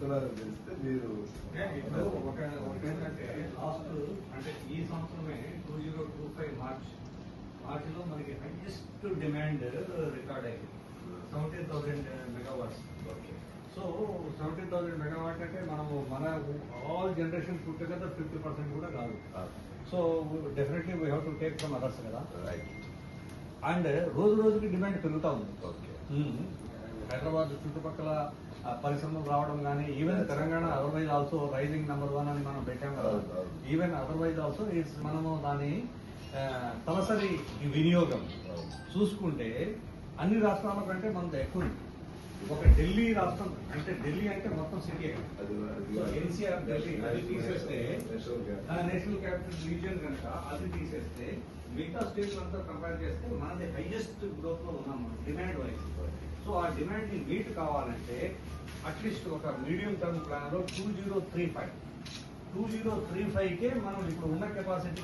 చెప్తున్నారని తెలిస్తే మీరు ఇప్పుడు ఏంటంటే లాస్ట్ అంటే ఈ సంవత్సరమే 2025 మార్చిలో మనకి హైయెస్ట్ డిమాండ్ రికార్డ్ అయింది 17,000 మెగావాట్స్. సో 17,000 మెగావాట్ అంటే మనము మన ఆల్ జనరేషన్ పుట్ టుగెదర్ 50% కూడా కాదు. So definitely we have to take from others కదా. అండ్ రోజు రోజుకి డిమాండ్ పెరుగుతూ ఉంది. హైదరాబాద్ చుట్టుపక్కల పరిశ్రమలు రావడం కానీ even Telangana otherwise also rising #1 అని మనం పెట్టాం కదా. ఈవెన్ అదర్వైజ్ ఆల్సో మనము దాని తలసరి వినియోగం చూసుకుంటే అన్ని రాష్ట్రాల కంటే మనది ఎక్కువ ఉంది. ఒక ఢిల్లీ రాష్ట్రం అంటే ఢిల్లీ అంటే మొత్తం సిటీ ఎన్సీఆర్ ఢిల్లీ అది తీసేస్తే నేషనల్ క్యాపిటల్ రీజియన్ కనుక అది తీసేస్తే మిగతా స్టేట్స్ అంతా కంపేర్ చేస్తే మనది హైయెస్ట్ గ్రోత్ లో ఉన్నాం డిమాండ్ వైజ్. సో ఆ డిమాండ్ ని మీట్ కావాలంటే అట్లీస్ట్ ఒక మీడియం టర్మ్ ప్లాన్ లో 2035కే మనం ఇప్పుడు ఉన్న కెపాసిటీ